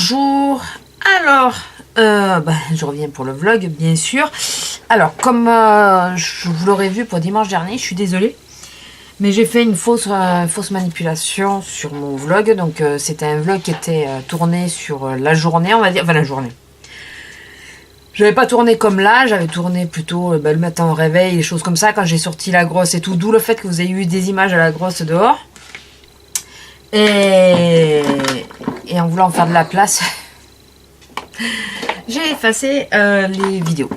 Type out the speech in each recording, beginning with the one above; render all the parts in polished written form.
Bonjour. Alors, je reviens pour le vlog, bien sûr. Alors, comme vous l'aurez vu pour dimanche dernier, je suis désolée, mais j'ai fait une fausse manipulation sur mon vlog. Donc, c'était un vlog qui était tourné sur la journée, on va dire. Enfin, la journée. J'avais pas tourné comme là, j'avais tourné plutôt le matin au réveil, des choses comme ça, quand j'ai sorti la grosse et tout. D'où le fait que vous ayez eu des images à la grosse dehors. Et en voulant faire de la place, j'ai effacé les vidéos.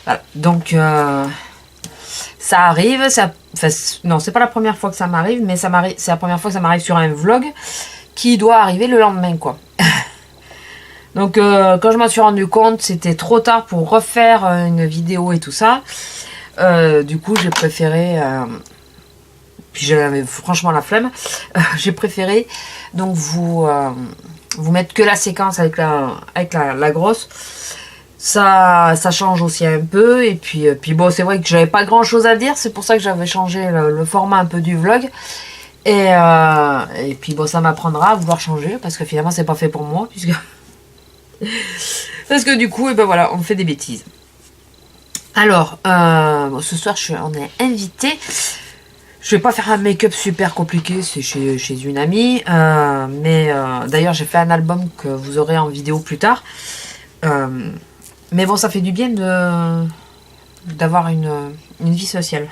Voilà. Donc, ça arrive. Non, c'est pas la première fois que ça m'arrive, mais c'est la première fois que ça m'arrive sur un vlog qui doit arriver le lendemain, quoi. Donc, quand je m'en suis rendu compte, c'était trop tard pour refaire une vidéo et tout ça. Du coup, j'ai préféré... puis j'avais franchement la flemme. J'ai préféré donc vous mettre que la séquence avec la grosse. Ça change aussi un peu. Et puis bon, c'est vrai que j'avais pas grand chose à dire. C'est pour ça que j'avais changé le format un peu du vlog. Et puis bon, ça m'apprendra à vouloir changer. Parce que finalement, c'est pas fait pour moi. Parce que du coup, et ben voilà, on fait des bêtises. Alors, bon, ce soir, on est invité. Je vais pas faire un make-up super compliqué, c'est chez une amie. Mais d'ailleurs, j'ai fait un album que vous aurez en vidéo plus tard. Mais bon, ça fait du bien d'avoir une vie sociale.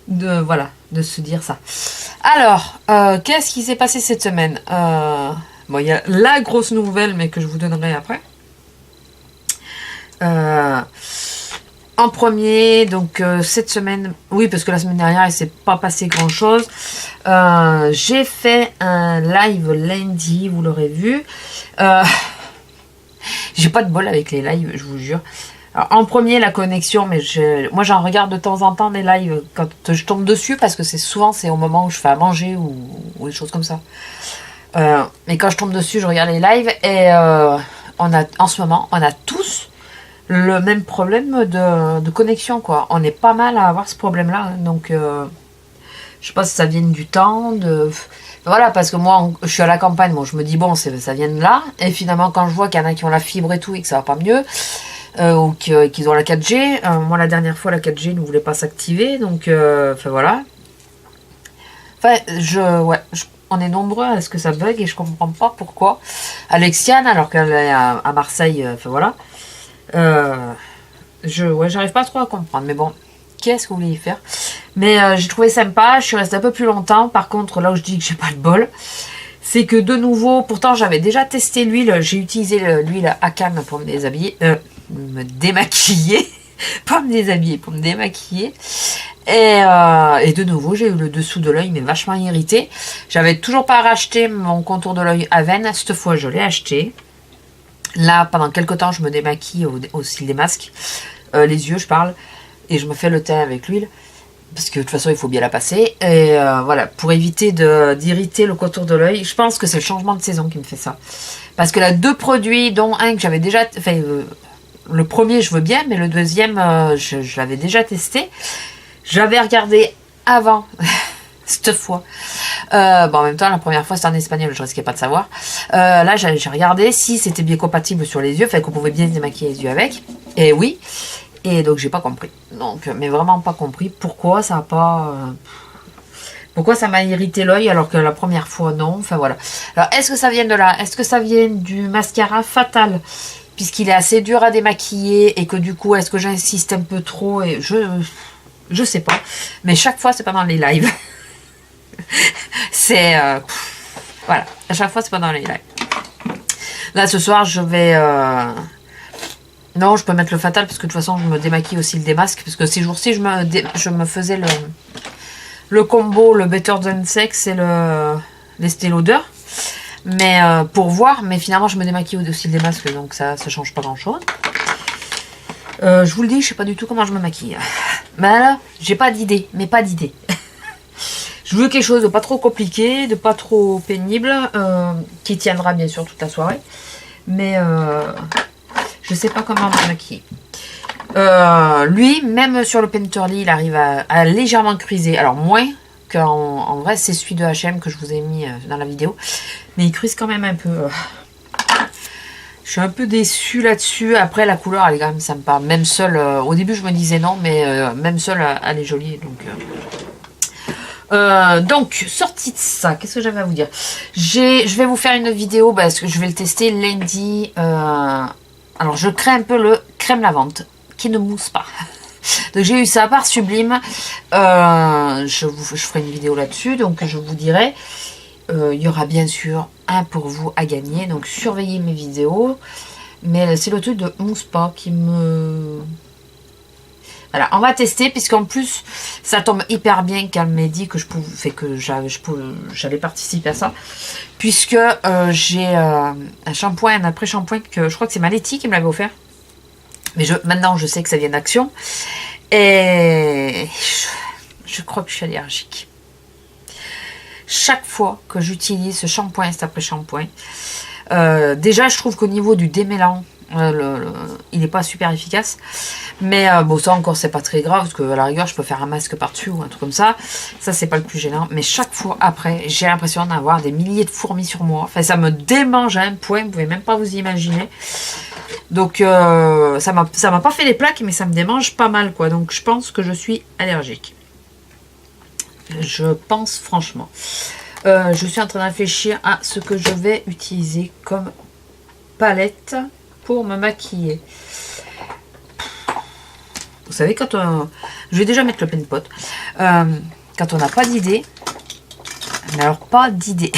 Voilà, de se dire ça. Alors, qu'est-ce qui s'est passé cette semaine? Bon, il y a la grosse nouvelle, mais que je vous donnerai après. En premier, donc cette semaine, oui, parce que la semaine dernière, il s'est pas passé grand chose. J'ai fait un live lundi, vous l'aurez vu. J'ai pas de bol avec les lives, je vous jure. Alors, en premier, la connexion, mais moi j'en regarde de temps en temps des lives quand je tombe dessus, parce que souvent au moment où je fais à manger ou des choses comme ça. Et quand je tombe dessus, je regarde les lives et en ce moment, on a tous le même problème de connexion, quoi. On est pas mal à avoir ce problème-là, hein. Donc je sais pas si ça vient du temps, voilà, parce que moi, je suis à la campagne, bon, je me dis, bon, ça vient de là, et finalement, quand je vois qu'il y en a qui ont la fibre et tout, et que ça va pas mieux, ou qu'ils ont la 4G, moi, la dernière fois, la 4G ne voulait pas s'activer, donc, enfin, voilà. Enfin, on est nombreux à ce que ça bug, et je comprends pas pourquoi. Alexiane, alors qu'elle est à Marseille, enfin, voilà. J'arrive pas trop à comprendre, mais bon, qu'est-ce que vous voulez y faire? Mais j'ai trouvé sympa, je suis restée un peu plus longtemps. Par contre, là où je dis que j'ai pas de bol, c'est que de nouveau, pourtant j'avais déjà testé l'huile, j'ai utilisé l'huile Akan pour me déshabiller, me démaquiller, pas me déshabiller, pour me démaquiller. Et de nouveau, j'ai eu le dessous de l'œil, mais vachement irrité. J'avais toujours pas racheté mon contour de l'œil Aven, cette fois je l'ai acheté. Là, pendant quelques temps, je me démaquille aussi les masques, les yeux, je parle, et je me fais le teint avec l'huile, parce que de toute façon, il faut bien la passer. Et voilà, pour éviter d'irriter le contour de l'œil, je pense que c'est le changement de saison qui me fait ça. Parce que là, 2 produits, dont un que j'avais déjà... Enfin, le premier, je veux bien, mais le deuxième, je l'avais déjà testé. J'avais regardé avant... cette fois. Bon, en même temps, la première fois, c'était en espagnol, je risquais pas de savoir. Là, j'ai regardé si c'était bien compatible sur les yeux, fait qu'on pouvait bien se démaquiller les yeux avec. Et oui. Et donc, j'ai pas compris. Donc, mais vraiment pas compris pourquoi ça a pas... pourquoi ça m'a irrité l'œil alors que la première fois, non. Enfin, voilà. Alors, est-ce que ça vient de là? Est-ce que ça vient du mascara Fatal? Puisqu'il est assez dur à démaquiller et que du coup, est-ce que j'insiste un peu trop? Et je sais pas. Mais chaque fois, c'est pas dans les lives. C'est voilà, à chaque fois c'est pas dans les lives. Là ce soir je vais non, je peux mettre le Fatal parce que de toute façon je me démaquille aussi le démasque, parce que ces jours-ci je me faisais le combo, le Better Than Sex et l'Estée Lauder, mais pour voir, mais finalement je me démaquille aussi le démasque, donc ça change pas grand chose. Je vous le dis, je sais pas du tout comment je me maquille, mais là j'ai pas d'idée, Je veux quelque chose de pas trop compliqué, de pas trop pénible, qui tiendra bien sûr toute la soirée. Mais je sais pas comment me maquiller. Lui, même sur le Painterly, il arrive à légèrement cruiser. Alors moins qu'en vrai, c'est celui de H&M que je vous ai mis dans la vidéo. Mais il cruise quand même un peu. suis un peu déçue là-dessus. Après, la couleur, elle est quand même sympa. Même seule, au début, je me disais non, mais même seule, elle est jolie. Donc, sortie de ça, qu'est-ce que j'avais à vous dire? Je vais vous faire une vidéo parce que je vais le tester lundi. Alors, je crée un peu le crème lavante qui ne mousse pas. Donc, j'ai eu ça par Sublime. Je ferai une vidéo là-dessus, donc je vous dirai. Il y aura bien sûr un pour vous à gagner, donc surveillez mes vidéos. Mais c'est le truc de mousse pas qui me... Voilà, on va tester, puisqu'en plus, ça tombe hyper bien qu'elle m'ait dit que j'allais participer à ça. Puisque j'ai un shampoing, un après-shampoing, que je crois que c'est Maletti qui me l'avait offert. Mais maintenant, je sais que ça vient d'Action. Et je crois que je suis allergique. Chaque fois que j'utilise ce shampoing, cet après-shampoing, déjà, je trouve qu'au niveau du démêlant, il n'est pas super efficace. Mais bon, ça encore, c'est pas très grave, parce que à la rigueur, je peux faire un masque par-dessus ou un truc comme ça. Ça, c'est pas le plus gênant. Mais chaque fois après, j'ai l'impression d'avoir des milliers de fourmis sur moi. Enfin, ça me démange à un point, vous pouvez même pas vous imaginer. Donc, ça m'a pas fait des plaques, mais ça me démange pas mal, quoi. Donc, je pense que je suis allergique. Je pense franchement. Je suis en train de réfléchir à ce que je vais utiliser comme palette pour me maquiller. Vous savez, quand on... Je vais déjà mettre le pen pot. Quand on n'a pas d'idée, mais alors pas d'idée.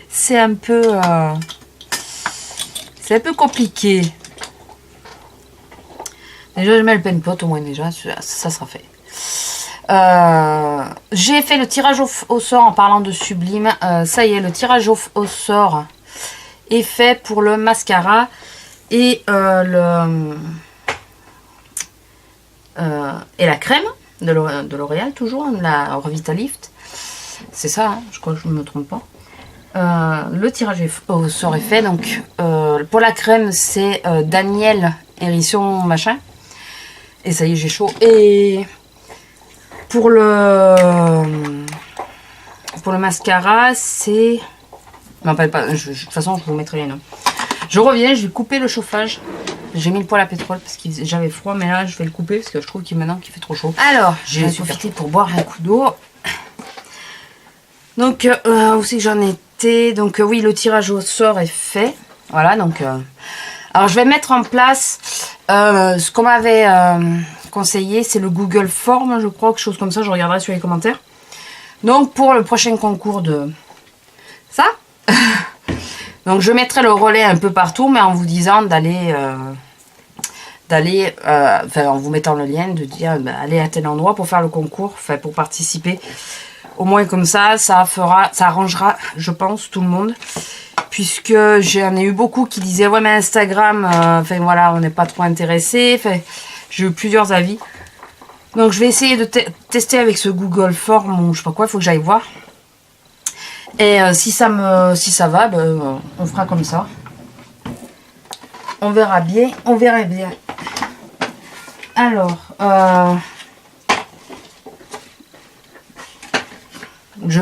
C'est un peu compliqué. Déjà, je mets le pen pot, au moins déjà, ça sera fait. J'ai fait le tirage au sort en parlant de Sublime. Ça y est, le tirage au sort est fait pour le mascara et et la crème de L'Oréal, toujours, la Revitalift. C'est ça, hein, je crois que je ne me trompe pas. Le tirage au sort est fait. Donc, pour la crème, c'est Daniel Hérisson machin. Et ça y est, j'ai chaud. Et pour le mascara, c'est... Je m'appelle pas. De toute façon, je vous mettrai les noms. Je reviens, je vais couper le chauffage. J'ai mis le poêle à pétrole parce que j'avais froid, mais là, je vais le couper parce que je trouve qu'il maintenant qu'il fait trop chaud. Alors, j'ai profité pour boire un coup d'eau. Donc, où c'est que j'en étais? Donc, oui, le tirage au sort est fait. Voilà, donc... alors, je vais mettre en place ce qu'on m'avait conseillé. C'est le Google Form, je crois, quelque chose comme ça. Je regarderai sur les commentaires. Donc, pour le prochain concours de ça... Donc je mettrai le relais un peu partout, mais en vous disant d'aller, enfin en vous mettant le lien, de dire allez à tel endroit pour faire le concours, enfin pour participer. Au moins comme ça, ça arrangera, je pense, tout le monde. Puisque j'en ai eu beaucoup qui disaient ouais mais Instagram, enfin voilà, on n'est pas trop intéressé. Enfin, j'ai eu plusieurs avis. Donc je vais essayer de tester avec ce Google Form ou je sais pas quoi, il faut que j'aille voir. Et si ça va, ben, on fera comme ça. On verra bien, on verra bien. Alors, je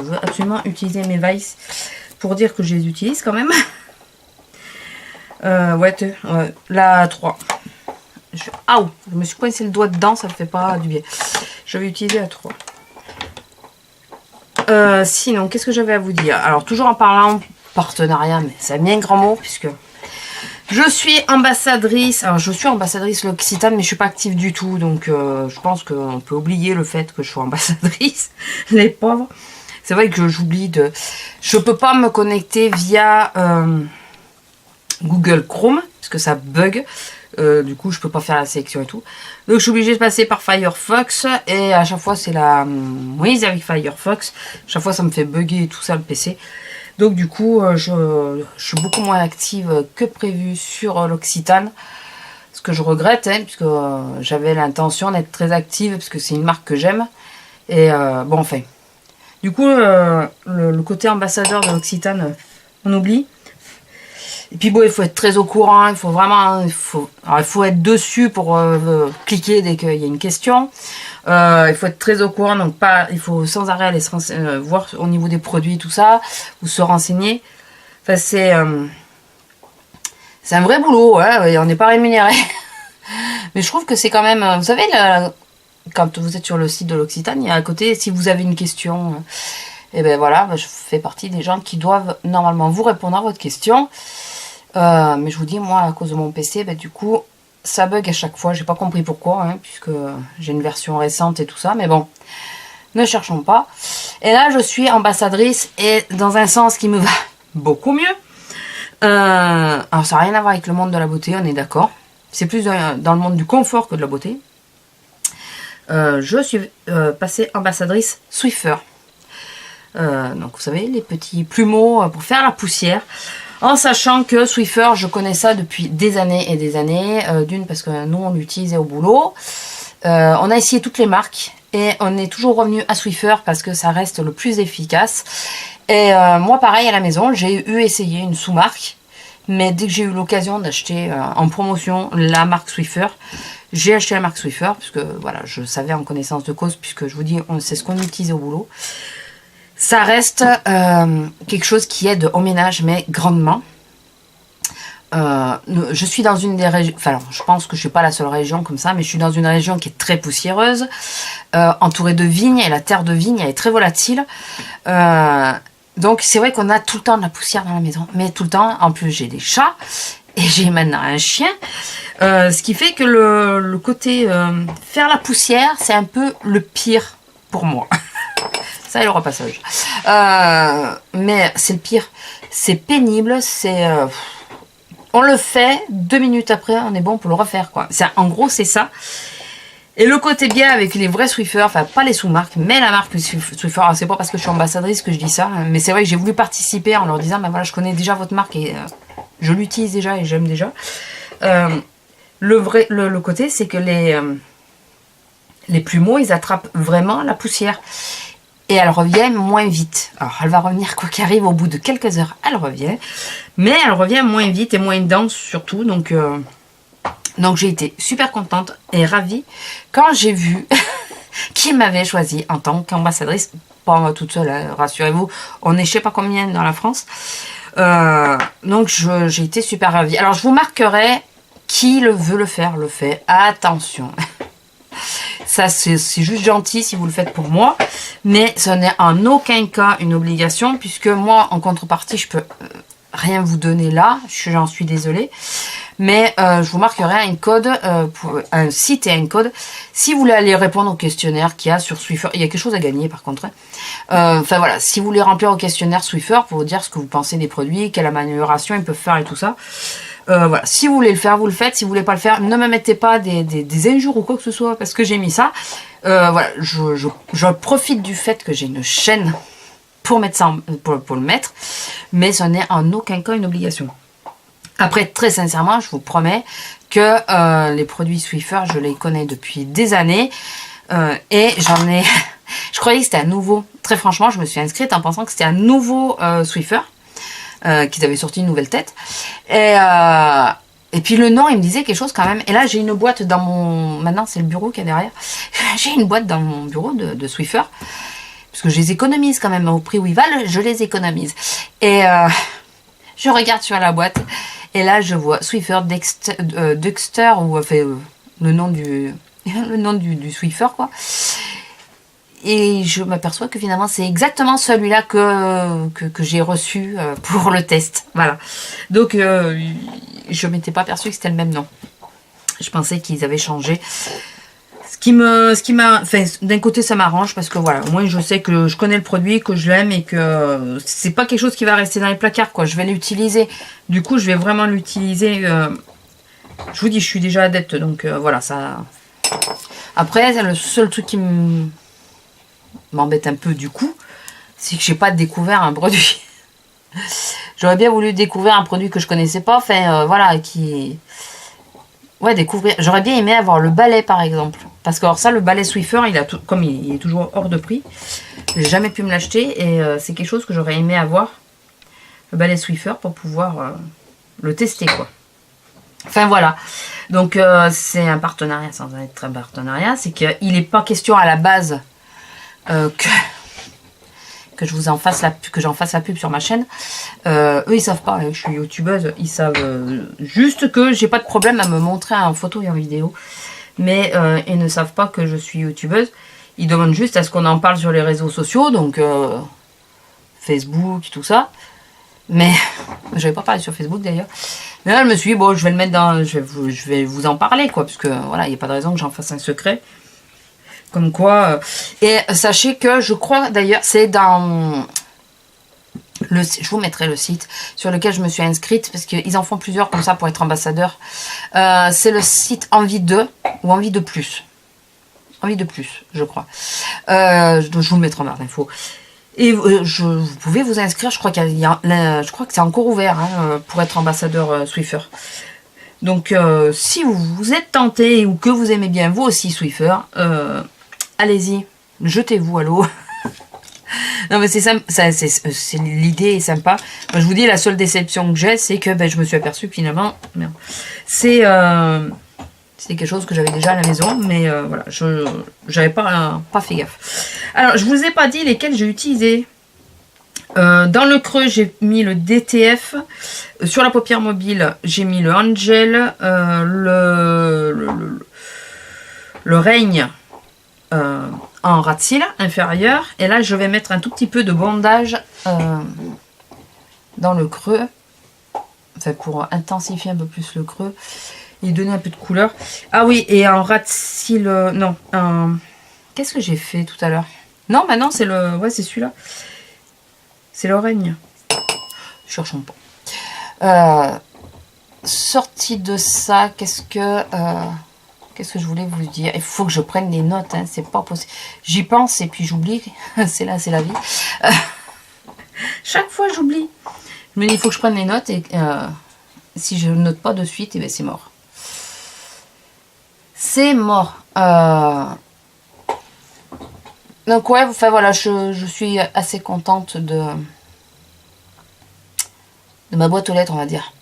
veux absolument utiliser mes Vice pour dire que je les utilise quand même. Ouais, la 3. Je me suis coincé le doigt dedans, ça ne fait pas du bien. Je vais utiliser la 3. Sinon, qu'est-ce que j'avais à vous dire? Alors, toujours en parlant partenariat, mais c'est bien un grand mot, puisque je suis ambassadrice. Alors, je suis ambassadrice L'Occitane, mais je ne suis pas active du tout. Donc, je pense qu'on peut oublier le fait que je sois ambassadrice. Les pauvres. C'est vrai que j'oublie de... Je ne peux pas me connecter via Google Chrome, parce que ça bug. Du coup, je peux pas faire la sélection et tout. Donc, je suis obligée de passer par Firefox. Et à chaque fois, c'est la... Oui, avec Firefox. À chaque fois, ça me fait bugger et tout ça, le PC. Donc, du coup, je suis beaucoup moins active que prévu sur l'Occitane. Ce que je regrette, hein, puisque j'avais l'intention d'être très active, parce que c'est une marque que j'aime. Et bon, enfin. Du coup, le côté ambassadeur de l'Occitane, on oublie. Et puis bon, il faut être très au courant, il faut vraiment, il faut être dessus pour cliquer dès qu'il y a une question. Il faut être très au courant, donc il faut sans arrêt aller voir au niveau des produits, tout ça, ou se renseigner. Enfin, c'est un vrai boulot, hein, et on n'est pas rémunéré. Mais je trouve que c'est quand même... Vous savez, quand vous êtes sur le site de l'Occitane, il y a à côté, si vous avez une question, et ben voilà, je fais partie des gens qui doivent normalement vous répondre à votre question. Mais je vous dis, moi, à cause de mon PC, du coup, ça bug à chaque fois. J'ai pas compris pourquoi, hein, puisque j'ai une version récente et tout ça. Mais bon, ne cherchons pas. Et là, je suis ambassadrice et dans un sens qui me va beaucoup mieux. Alors, ça n'a rien à voir avec le monde de la beauté, on est d'accord. C'est plus dans le monde du confort que de la beauté. Je suis passée ambassadrice Swiffer. Donc, vous savez, les petits plumeaux pour faire la poussière. En sachant que Swiffer, je connais ça depuis des années et des années. D'une, parce que nous, on l'utilisait au boulot. On a essayé toutes les marques. Et on est toujours revenu à Swiffer parce que ça reste le plus efficace. Et moi, pareil, à la maison, j'ai essayé une sous-marque. Mais dès que j'ai eu l'occasion d'acheter en promotion la marque Swiffer, j'ai acheté la marque Swiffer. Puisque voilà, je savais en connaissance de cause, puisque je vous dis, c'est ce qu'on utilisait au boulot. Ça reste quelque chose qui aide au ménage, mais grandement. Je suis dans une des régions, enfin je pense que je suis pas la seule région comme ça, mais je suis dans une région qui est très poussiéreuse, entourée de vignes, et la terre de vigne elle est très volatile. Donc c'est vrai qu'on a tout le temps de la poussière dans la maison, mais tout le temps. En plus j'ai des chats et j'ai maintenant un chien, ce qui fait que le côté faire la poussière, c'est un peu le pire pour moi. Ça et le repassage. Mais c'est le pire. C'est pénible, c'est... on le fait, 2 minutes après, on est bon pour le refaire, quoi. En gros, c'est ça. Et le côté bien avec les vrais Swiffer, enfin pas les sous-marques, mais la marque Swiffer, c'est pas parce que je suis ambassadrice que je dis ça, hein, mais c'est vrai que j'ai voulu participer en leur disant, ben voilà, je connais déjà votre marque et je l'utilise déjà et j'aime déjà. Le côté, c'est que les plumeaux, ils attrapent vraiment la poussière. Et elle revient moins vite. Alors, elle va revenir quoi qu'il arrive, au bout de quelques heures, elle revient. Mais elle revient moins vite et moins dense surtout. Donc j'ai été super contente et ravie quand j'ai vu qui m'avait choisi en tant qu'ambassadrice. Pas moi toute seule, hein, rassurez-vous. On est je sais pas combien dans la France. Donc j'ai été super ravie. Alors, je vous marquerai qui veut le faire, le fait. Attention. Ça, c'est juste gentil si vous le faites pour moi. Mais ce n'est en aucun cas une obligation. Puisque moi, en contrepartie, je peux rien vous donner là. J'en suis désolée. Mais je vous marquerai un code, pour un site et un code. Si vous voulez aller répondre au questionnaire qu'il y a sur Swiffer. Il y a quelque chose à gagner par contre. Enfin voilà, si vous voulez remplir au questionnaire Swiffer pour vous dire ce que vous pensez des produits, quelle amélioration ils peuvent faire et tout ça. Voilà, si vous voulez le faire, vous le faites. Si vous voulez pas le faire, ne me mettez pas des injures ou quoi que ce soit parce que j'ai mis ça. Voilà, je profite du fait que j'ai une chaîne pour mettre ça, pour le mettre, mais ce n'est en aucun cas une obligation. Après, très sincèrement, je vous promets que les produits Swiffer, je les connais depuis des années et j'en ai. Je croyais que c'était un nouveau. Très franchement, je me suis inscrite en pensant que c'était un nouveau Swiffer. Qu'ils avaient sorti une nouvelle tête. Et puis le nom, il me disait quelque chose quand même. Et là, j'ai une boîte dans mon... Maintenant, c'est le bureau qui est derrière. J'ai une boîte dans mon bureau de Swiffer. Parce que je les économise quand même. Au prix où ils valent, je les économise. Et je regarde sur la boîte. Et là, je vois Swiffer Dexter, ou enfin, le nom du Swiffer, quoi. Et je m'aperçois que finalement, c'est exactement celui-là que j'ai reçu pour le test. Voilà. Donc, je ne m'étais pas perçue que c'était le même nom. Je pensais qu'ils avaient changé. Ce qui m'a... Enfin, d'un côté, ça m'arrange parce que voilà, au moins, je sais que je connais le produit, que je l'aime et que c'est pas quelque chose qui va rester dans les placards, quoi. Je vais l'utiliser. Du coup, je vais vraiment l'utiliser. Je vous dis, je suis déjà adepte. Donc, voilà, ça... Après, le seul truc qui m'embête un peu du coup, c'est que j'ai pas découvert un produit. J'aurais bien voulu découvrir un produit que je connaissais pas, enfin voilà, découvrir. J'aurais bien aimé avoir le balai par exemple, parce que alors ça, le balai Swiffer, comme il est toujours hors de prix, j'ai jamais pu me l'acheter et c'est quelque chose que j'aurais aimé avoir, le balai Swiffer, pour pouvoir le tester quoi. Enfin voilà, donc c'est un partenariat sans être un partenariat, c'est qu'il n'est pas question à la base que que je vous en fasse que j'en fasse la pub sur ma chaîne. Eux, ils savent pas, hein, que je suis youtubeuse. Ils savent juste que j'ai pas de problème à me montrer en photo et en vidéo. Mais ils ne savent pas que je suis youtubeuse. Ils demandent juste à ce qu'on en parle sur les réseaux sociaux, donc Facebook, tout ça. Mais je vais pas parler sur Facebook d'ailleurs. Mais là, je me suis dit, bon, je vais le mettre dans... Je vais vous en parler, quoi. Parce que, voilà, il n'y a pas de raison que j'en fasse un secret. Comme quoi... et sachez que, je crois, d'ailleurs, c'est dans... je vous mettrai le site sur lequel je me suis inscrite. Parce qu'ils en font plusieurs comme ça pour être ambassadeur. C'est le site Envie de ou Envie de plus. Envie de plus, je crois. Je vous le mettrai en barre d'infos. Et vous pouvez vous inscrire, je crois je crois que c'est encore ouvert hein, pour être ambassadeur Swiffer. Donc si vous êtes tenté ou que vous aimez bien vous aussi Swiffer, allez-y, jetez-vous à l'eau. Non mais c'est simple, l'idée est sympa. Moi, je vous dis, la seule déception que j'ai, c'est que je me suis aperçue que finalement, c'est quelque chose que j'avais déjà à la maison, mais voilà, je n'avais pas fait gaffe. Alors, je vous ai pas dit lesquels j'ai utilisé. Dans le creux, j'ai mis le DTF. Sur la paupière mobile, j'ai mis le Angel, le Règne en ras de cils inférieur. Et là, je vais mettre un tout petit peu de bondage dans le creux. Enfin, pour intensifier un peu plus le creux. Et donner un peu de couleur. Ah oui, et en ras de cils... non, qu'est-ce que j'ai fait tout à l'heure? Non, maintenant c'est le... Ouais, c'est celui-là. C'est le Règne. Cherchons pas. Sorti de ça, qu'est-ce que je voulais vous dire? Il faut que je prenne des notes, hein, c'est pas possible. J'y pense et puis j'oublie. C'est là, c'est la vie. Chaque fois, j'oublie. Je me dis, il faut que je prenne des notes et si je note pas de suite, eh ben, c'est mort. C'est mort. Donc ouais, enfin voilà, je suis assez contente de ma boîte aux lettres, on va dire.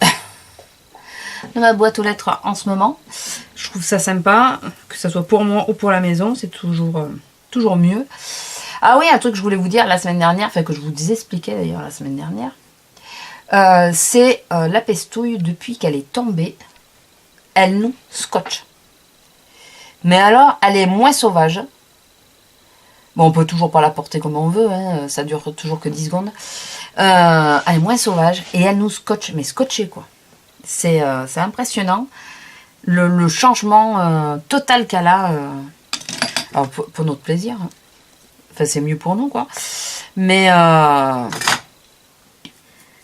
De ma boîte aux lettres en ce moment. Je trouve ça sympa, que ce soit pour moi ou pour la maison, c'est toujours mieux. Ah oui, un truc que je voulais vous dire la semaine dernière, enfin que je vous expliquais d'ailleurs la semaine dernière, c'est la pestouille, depuis qu'elle est tombée, elle nous scotche. Mais alors, elle est moins sauvage. Bon, on peut toujours pas la porter comme on veut, hein, ça dure toujours que 10 secondes. Elle est moins sauvage et elle nous scotche, mais scotché quoi. C'est impressionnant. Le changement total qu'elle a. Alors pour notre plaisir. Hein. Enfin, c'est mieux pour nous quoi. Mais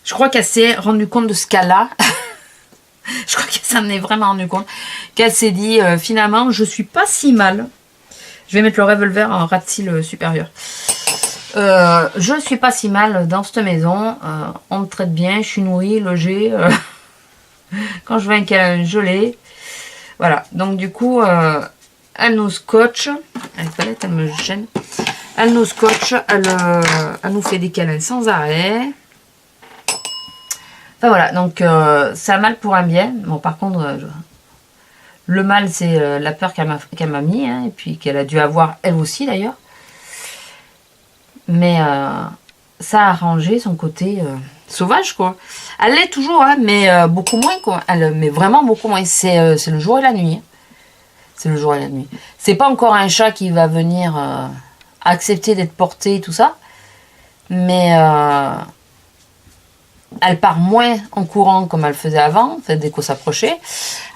je crois qu'elle s'est rendue compte de ce qu'elle a. Je crois qu'elle s'en est vraiment rendu compte. Qu'elle s'est dit, finalement, je suis pas si mal. Je vais mettre le revolver en ras de cils supérieur. Je suis pas si mal dans cette maison. On me traite bien, je suis nourrie, logée. Quand je veux un câlin, je l'ai. Voilà, donc du coup, elle nous scotche. La palette, elle me gêne. Elle nous scotche, elle nous fait des câlins sans arrêt. Enfin voilà, donc c'est un mal pour un bien. Bon, par contre, le mal, c'est la peur qu'elle m'a mis, hein, et puis qu'elle a dû avoir elle aussi d'ailleurs. Mais ça a arrangé son côté sauvage, quoi. Elle l'est toujours, hein, mais beaucoup moins, quoi. Mais vraiment beaucoup moins. C'est le jour et la nuit. C'est le jour et la nuit. C'est pas encore un chat qui va venir accepter d'être porté et tout ça. Mais elle part moins en courant comme elle faisait avant, dès qu'on s'approchait.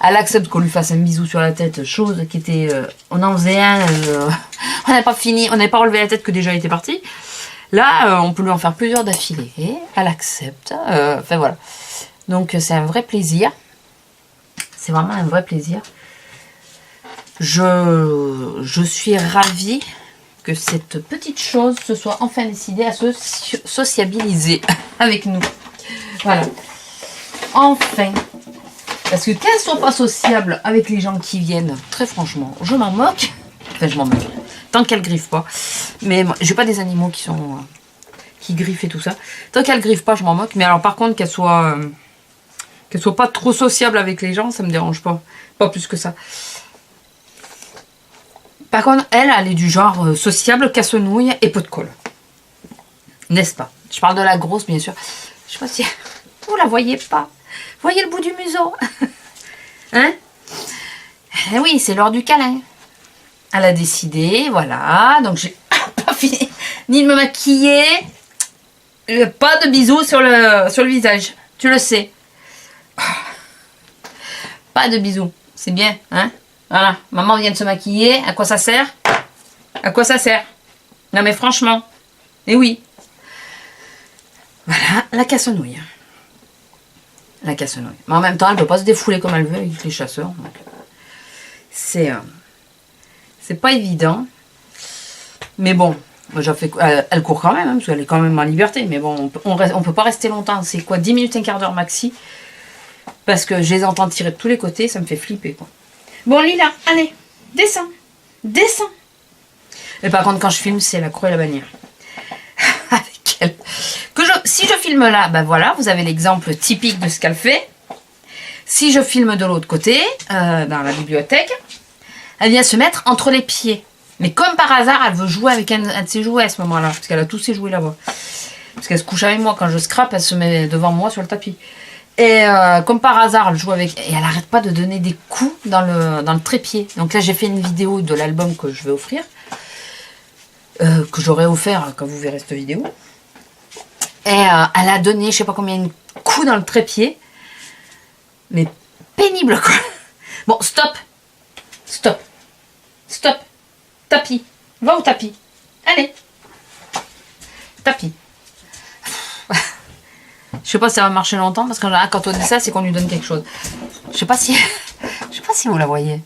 Elle accepte qu'on lui fasse un bisou sur la tête, chose qui était... on en faisait un, on n'a pas fini, on n'avait pas relevé la tête que déjà il était parti. Là, on peut lui en faire plusieurs d'affilée. Et elle accepte. Enfin voilà. Donc c'est un vrai plaisir. C'est vraiment un vrai plaisir. Je suis ravie que cette petite chose se soit enfin décidée à se sociabiliser avec nous. Voilà. Enfin. Parce que qu'elle soit pas sociable avec les gens qui viennent, très franchement, je m'en moque. Enfin, je m'en moque. Tant qu'elle griffe pas. Mais moi, j'ai pas des animaux qui griffent et tout ça. Tant qu'elle griffe pas, je m'en moque. Mais alors, par contre, qu'elle soit pas trop sociable avec les gens, ça me dérange pas. Pas plus que ça. Par contre, elle est du genre sociable, casse-nouille et pot de colle. N'est-ce pas? Je parle de la grosse, bien sûr. Je sais pas si vous la voyez pas. Voyez le bout du museau. Hein? Eh oui, c'est l'heure du câlin. Elle a décidé, voilà. Donc, j'ai pas fini ni de me maquiller. Pas de bisous sur le visage. Tu le sais. Pas de bisous. C'est bien, hein? Voilà. Maman vient de se maquiller. À quoi ça sert? À quoi ça sert? Non, mais franchement. Eh oui. Voilà, la casse-nouille. La casse-nouille. Mais en même temps, elle ne peut pas se défouler comme elle veut avec les chasseurs. Donc, c'est pas évident. Mais bon, elle court quand même, hein, parce qu'elle est quand même en liberté. Mais bon, on peut pas rester longtemps. C'est quoi, 10 minutes, un quart d'heure maxi. Parce que je les entends tirer de tous les côtés, ça me fait flipper, quoi. Bon, Lila, allez, descends. Descends. Mais par contre, quand je filme, c'est la croix et la bannière. Avec elle. Si je filme là, ben voilà, vous avez l'exemple typique de ce qu'elle fait. Si je filme de l'autre côté, dans la bibliothèque, elle vient se mettre entre les pieds. Mais comme par hasard, elle veut jouer avec un de ses jouets à ce moment-là. Parce qu'elle a tous ses jouets là-bas. Parce qu'elle se couche avec moi. Quand je scrape, elle se met devant moi sur le tapis. Et comme par hasard, elle joue avec... Et elle n'arrête pas de donner des coups dans le trépied. Donc là, j'ai fait une vidéo de l'album que je vais offrir. Que j'aurais offert quand vous verrez cette vidéo. Et elle a donné, je sais pas combien de coups dans le trépied. Mais pénible, quoi. Bon, stop. Stop. Stop. Tapis. Va au tapis. Allez. Tapis. Je sais pas si ça va marcher longtemps, parce que quand on dit ça, c'est qu'on lui donne quelque chose. Je sais pas si vous la voyez.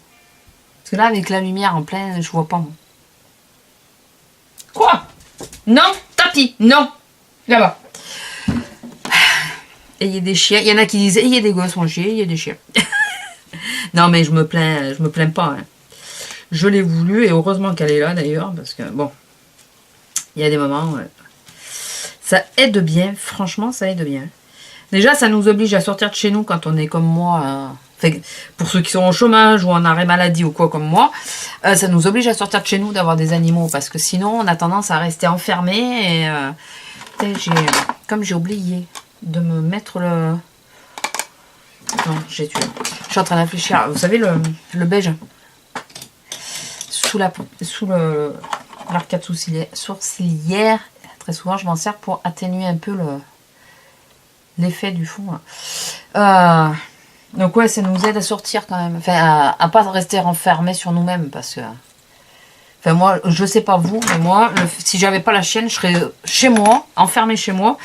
Parce que là, avec la lumière en plein, je vois pas, moi. Quoi? Non, tapis, non. Là-bas. Ayez des chiens. Il y en a qui disent ayez des gosses, mon chien, ayez des chiens. Non, mais je me plains pas. Hein. Je l'ai voulu, et heureusement qu'elle est là d'ailleurs, parce que bon, il y a des moments, ça aide bien, franchement, ça aide bien. Déjà, ça nous oblige à sortir de chez nous quand on est comme moi. Pour ceux qui sont au chômage ou en arrêt maladie ou quoi comme moi, ça nous oblige à sortir de chez nous, d'avoir des animaux, parce que sinon, on a tendance à rester enfermé. Et comme j'ai oublié de me mettre le... Non, j'ai tué. Je suis en train de réfléchir. Vous savez, le beige sous l'arcade sourcilière. Très souvent, je m'en sers pour atténuer un peu l'effet du fond. Donc ouais, ça nous aide à sortir quand même. Enfin, à pas rester enfermé sur nous-mêmes, parce que... Enfin, moi, je sais pas vous, mais moi, si j'avais pas la chienne, je serais chez moi, enfermée chez moi.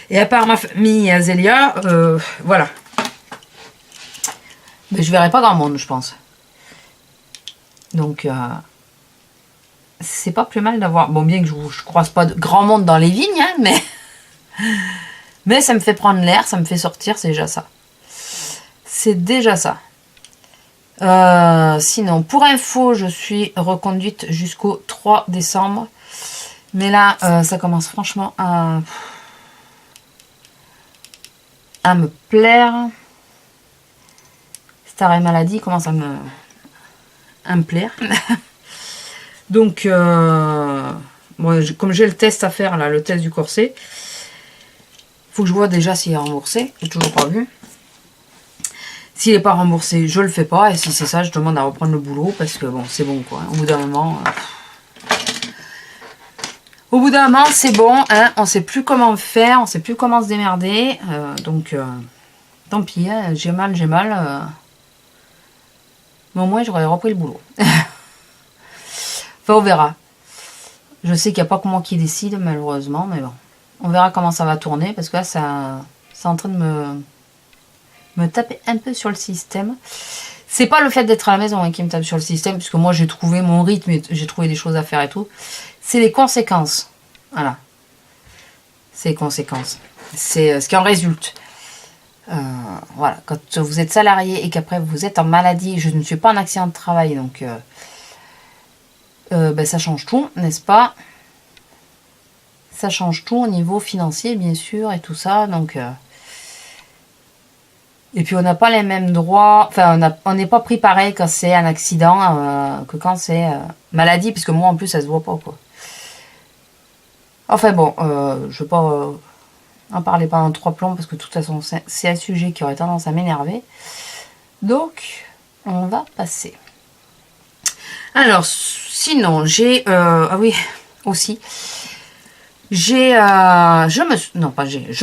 Et à part ma famille Azélia, voilà. Mais je verrais pas grand monde, je pense. Donc, c'est pas plus mal d'avoir... Bon, bien que je croise pas de grand monde dans les vignes, hein, mais ça me fait prendre l'air, ça me fait sortir, c'est déjà ça. C'est déjà ça. Sinon, pour info, je suis reconduite jusqu'au 3 décembre. Mais là, ça commence franchement à me plaire. Cet arrêt maladie commence à me plaire. Donc, moi, comme j'ai le test à faire, là, le test du corset, faut que je vois déjà s'il est remboursé. J'ai toujours pas vu. S'il n'est pas remboursé, je le fais pas. Et si c'est ça, je demande à reprendre le boulot, parce que bon, c'est bon, quoi. Au bout d'un moment... Au bout d'un moment, c'est bon, hein, on sait plus comment faire, on sait plus comment se démerder. Donc, tant pis, hein, j'ai mal. Mais au moins, j'aurais repris le boulot. Enfin, on verra. Je sais qu'il n'y a pas que moi qui décide, malheureusement, mais bon. On verra comment ça va tourner, parce que là, c'est en train de me taper un peu sur le système. C'est pas le fait d'être à la maison, hein, qui me tape sur le système, puisque moi, j'ai trouvé mon rythme, et j'ai trouvé des choses à faire et tout. C'est les conséquences. Voilà. C'est les conséquences. C'est ce qui en résulte. Voilà. Quand vous êtes salarié et qu'après vous êtes en maladie, je ne suis pas en accident de travail, donc ben, ça change tout, n'est-ce pas? Ça change tout au niveau financier, bien sûr, et tout ça. Donc, et puis on n'a pas les mêmes droits. Enfin, on n'est pas pris pareil quand c'est un accident que quand c'est maladie, puisque moi en plus ça se voit pas, quoi. Enfin bon, je vais pas en parler pendant 3 plombs parce que de toute façon c'est un sujet qui aurait tendance à m'énerver. Donc on va passer. Alors sinon j'ai ah oui aussi je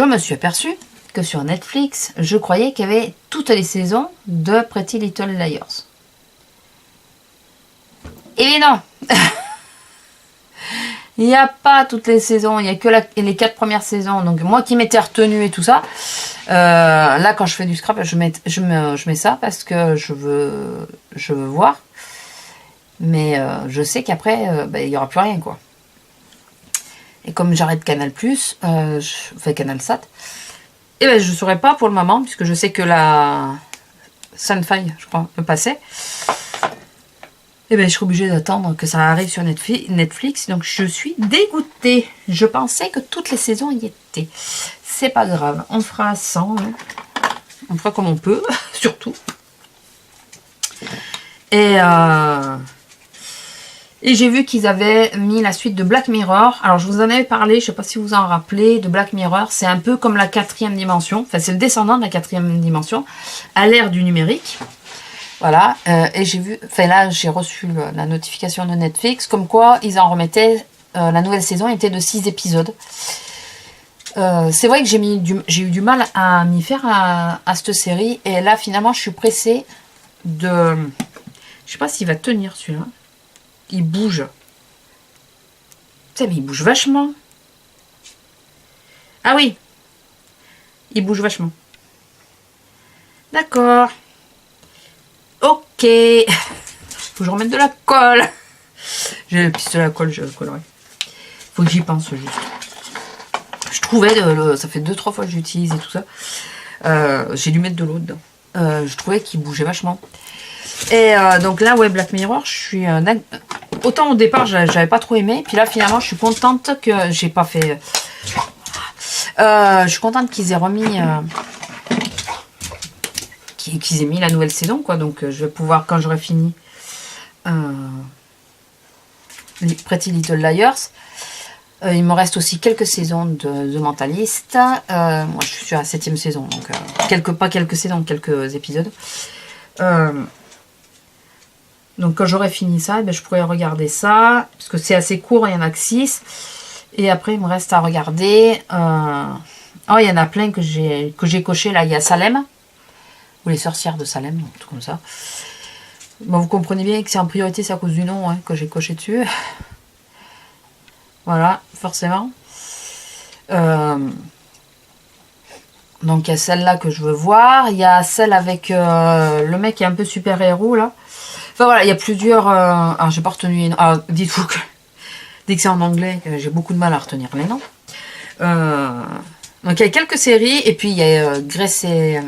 me suis aperçue que sur Netflix je croyais qu'il y avait toutes les saisons de Pretty Little Liars. Et non. Il n'y a pas toutes les saisons, il n'y a que les 4 premières saisons. Donc moi qui m'étais retenue et tout ça, là quand je fais du scrap, je mets ça parce que je veux voir. Mais je sais qu'après, il n'y aura plus rien, quoi. Et comme j'arrête Canal+, je fais Canal Sat, et ben je ne saurais pas pour le moment, puisque je sais que la Sunfy, je crois, me passait. Et ben je serai obligée d'attendre que ça arrive sur Netflix, donc je suis dégoûtée. Je pensais que toutes les saisons y étaient. C'est pas grave, on fera 100, hein. On fera comme on peut, surtout. Et j'ai vu qu'ils avaient mis la suite de Black Mirror. Alors je vous en avais parlé, je sais pas si vous en rappelez, de Black Mirror. C'est un peu comme la 4e dimension. Enfin c'est le descendant de la 4e dimension, à l'ère du numérique. Voilà, et j'ai vu, enfin là j'ai reçu la notification de Netflix, comme quoi ils en remettaient, la nouvelle saison était de 6 épisodes. C'est vrai que j'ai eu du mal à m'y faire à cette série, et là finalement je suis pressée de... Je sais pas s'il va tenir celui-là. Il bouge. Putain mais il bouge vachement. Ah oui, il bouge vachement. D'accord. Ok. Faut que je remette de la colle. J'ai le pistolet à colle, je le collerai. Faut que j'y pense juste. Je trouvais, ça fait 2-3 fois que j'utilise et tout ça. J'ai dû mettre de l'eau dedans. Je trouvais qu'il bougeait vachement. Et donc là, ouais, Black Mirror, je suis... autant au départ, j'avais pas trop aimé. Puis là, finalement, je suis contente que j'ai pas fait... je suis contente qu'ils aient remis... qu'ils aient mis la nouvelle saison, quoi. Donc je vais pouvoir, quand j'aurai fini Pretty Little Liars, il me reste aussi quelques saisons de The Mentalist. Moi je suis sur la 7e saison, donc pas quelques saisons, quelques épisodes. Donc quand j'aurai fini ça, je pourrai regarder ça, parce que c'est assez court, il y en a que 6. Et après il me reste à regarder oh, il y en a plein que j'ai coché là. Il y a Salem, ou les sorcières de Salem, tout comme ça. Bon, vous comprenez bien que c'est en priorité, c'est à cause du nom, hein, que j'ai coché dessus. Voilà, forcément. Donc il y a celle-là que je veux voir. Il y a celle avec le mec qui est un peu super-héros là. Enfin voilà, il y a plusieurs... alors j'ai pas retenu... dites-vous que dès que c'est en anglais, j'ai beaucoup de mal à retenir les noms. Donc il y a quelques séries, et puis il y a Grace et...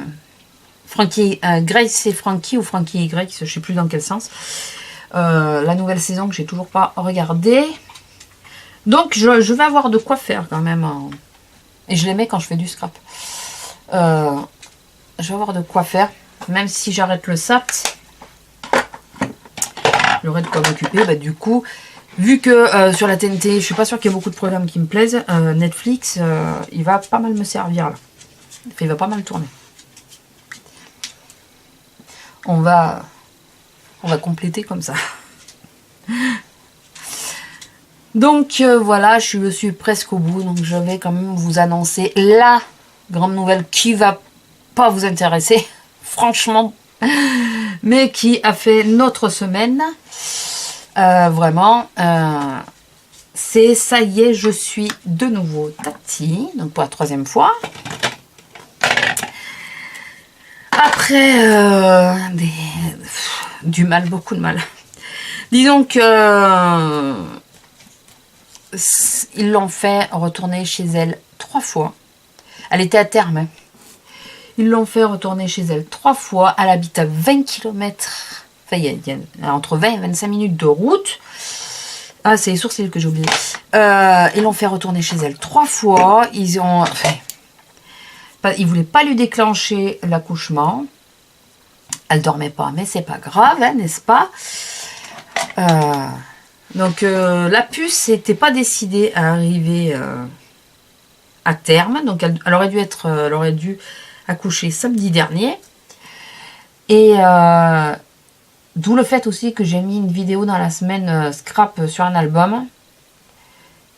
Grace et Frankie, ou Frankie et Greg, je ne sais plus dans quel sens. La nouvelle saison que j'ai toujours pas regardée. Donc je vais avoir de quoi faire quand même. Et je les mets quand je fais du scrap. Je vais avoir de quoi faire. Même si j'arrête le SAT, j'aurai de quoi m'occuper. Du coup, vu que sur la TNT, je suis pas sûre qu'il y ait beaucoup de programmes qui me plaisent, Netflix, il va pas mal me servir là. Enfin, il va pas mal tourner. On va compléter comme ça. Donc voilà, je suis presque au bout. Donc je vais quand même vous annoncer la grande nouvelle qui va pas vous intéresser, franchement, mais qui a fait notre semaine. Vraiment, c'est ça y est, je suis de nouveau Tati, donc pour la 3e fois. Après du mal, beaucoup de mal. Disons que ils l'ont fait retourner chez elle 3 fois. Elle était à terme. Hein. Ils l'ont fait retourner chez elle 3 fois. Elle habite à 20 km. Enfin, il y a entre 20 et 25 minutes de route. Ah, c'est les sourcils que j'ai oublié. Ils l'ont fait retourner chez elle 3 fois. Ils ont... Enfin, ils voulaient pas lui déclencher l'accouchement. Elle dormait pas, mais c'est pas grave, hein, n'est-ce pas? Donc la puce n'était pas décidée à arriver à terme. Donc elle aurait dû accoucher samedi dernier. Et d'où le fait aussi que j'ai mis une vidéo dans la semaine scrap sur un album.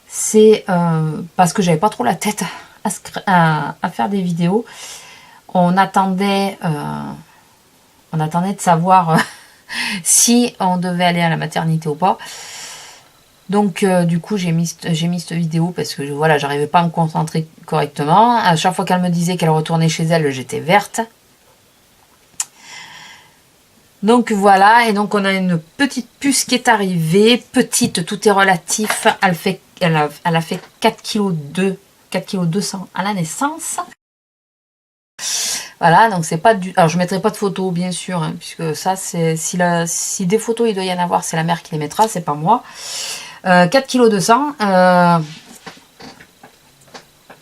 C'est parce que j'avais pas trop la tête à faire des vidéos. On attendait de savoir si on devait aller à la maternité ou pas. Donc du coup j'ai mis cette vidéo parce que voilà, j'arrivais pas à me concentrer correctement. À chaque fois qu'elle me disait qu'elle retournait chez elle, j'étais verte. Donc voilà, et donc on a une petite puce qui est arrivée. Petite, tout est relatif. Elle a fait 4,2 kg à la naissance. Voilà, donc c'est pas du... Alors je mettrai pas de photos bien sûr, hein, puisque ça c'est... Si des photos il doit y en avoir, c'est la mère qui les mettra, c'est pas moi. 4,2 kg.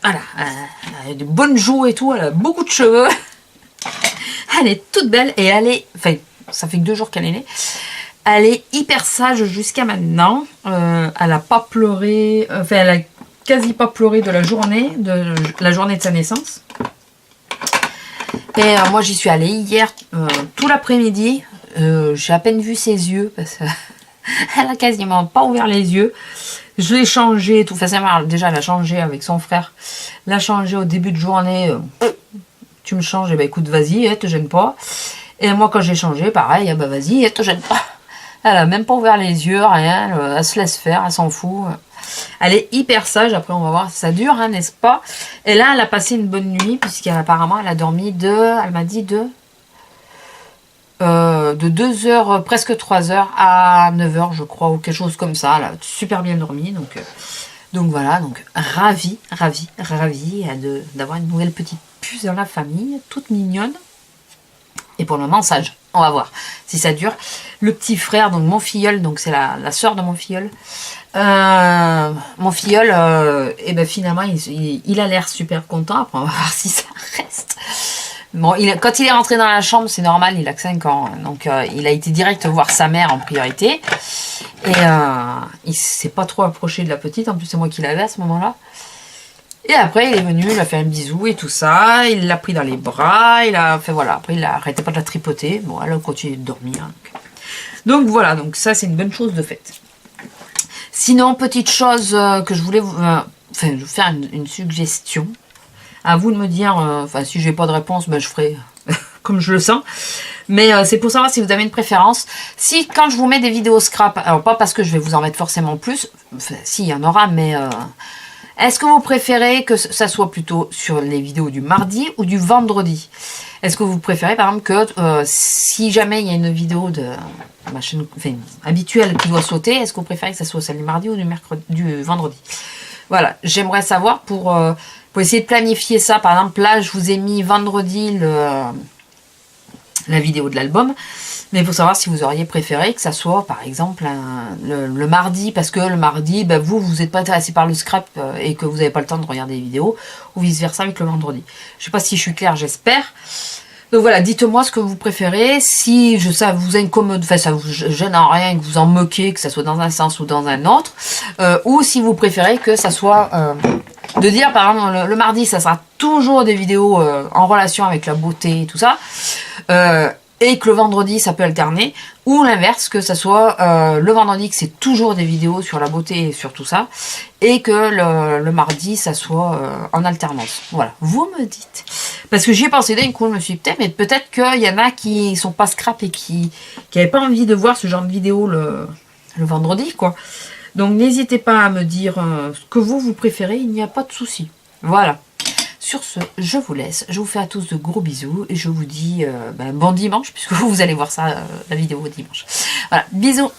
Voilà, elle a de bonnes joues et tout, elle a beaucoup de cheveux. Elle est toute belle et elle est... Enfin, ça fait que 2 jours qu'elle est née. Elle est hyper sage jusqu'à maintenant. Elle a pas pleuré... Enfin, elle a quasi pas pleuré de la journée de sa naissance. Et moi j'y suis allée hier tout l'après-midi. J'ai à peine vu ses yeux parce qu'elle a quasiment pas ouvert les yeux. Je l'ai changé tout facilement. Déjà elle a changé avec son frère. L'a changé au début de journée. Tu me changes, et ben écoute vas-y, te gêne pas. Et moi quand j'ai changé pareil, bah vas-y, te gêne pas. Elle a même pas ouvert les yeux, rien. Elle se laisse faire, elle s'en fout. Elle est hyper sage. Après on va voir si ça dure, hein, n'est-ce pas? Et là elle a passé une bonne nuit puisqu'apparemment elle a dormi elle m'a dit de 2 heures, presque 3 heures à 9 heures je crois, ou quelque chose comme ça. Elle a super bien dormi, donc voilà, donc ravie d'avoir une nouvelle petite puce dans la famille, toute mignonne. Et pour le moment sage. On va voir si ça dure. Le petit frère, donc mon filleul, donc c'est la soeur de mon filleul. Mon filleul, et ben finalement, il a l'air super content. Après, on va voir si ça reste. Bon, quand il est rentré dans la chambre, c'est normal, il a que 5 ans. Donc, il a été direct voir sa mère en priorité. Et il s'est pas trop approché de la petite. En plus, c'est moi qui l'avais à ce moment-là. Et après, il est venu, il a fait un bisou et tout ça. Il l'a pris dans les bras. Enfin voilà, après, il arrêtait pas de la tripoter. Bon, elle a continué de dormir. Donc voilà, donc ça, c'est une bonne chose de fait. Sinon, petite chose que je voulais je vais faire une suggestion. À vous de me dire, si j'ai pas de réponse, ben, je ferai comme je le sens. Mais c'est pour savoir si vous avez une préférence. Si quand je vous mets des vidéos scrap, alors pas parce que je vais vous en mettre forcément plus, si, il y en aura, mais... est-ce que vous préférez que ça soit plutôt sur les vidéos du mardi ou du vendredi? Est-ce que vous préférez par exemple que si jamais il y a une vidéo de ma chaîne habituelle qui doit sauter, est-ce que vous préférez que ça soit celle du mardi ou du vendredi? Voilà, j'aimerais savoir pour essayer de planifier ça. Par exemple, là, je vous ai mis vendredi la vidéo de l'album. Mais il faut savoir si vous auriez préféré que ça soit, par exemple, le mardi. Parce que le mardi, ben, vous n'êtes pas intéressé par le scrap et que vous n'avez pas le temps de regarder les vidéos. Ou vice-versa avec le vendredi. Je ne sais pas si je suis claire, j'espère. Donc voilà, dites-moi ce que vous préférez. Si ça vous incommode, ça vous gêne en rien, que vous en moquez, que ça soit dans un sens ou dans un autre. Ou si vous préférez que ça soit... de dire, par exemple, le mardi, ça sera toujours des vidéos en relation avec la beauté et tout ça. Et que le vendredi, ça peut alterner. Ou l'inverse, que ça soit le vendredi, que c'est toujours des vidéos sur la beauté et sur tout ça. Et que le mardi, ça soit en alternance. Voilà, vous me dites. Parce que j'y ai pensé d'un coup, je me suis dit, mais peut-être qu'il y en a qui sont pas scrap et qui n'avaient pas envie de voir ce genre de vidéo le vendredi, quoi. Donc n'hésitez pas à me dire ce que vous préférez, il n'y a pas de souci. Voilà. Sur ce, je vous laisse. Je vous fais à tous de gros bisous et je vous dis bon dimanche, puisque vous allez voir ça, la vidéo dimanche. Voilà, bisous.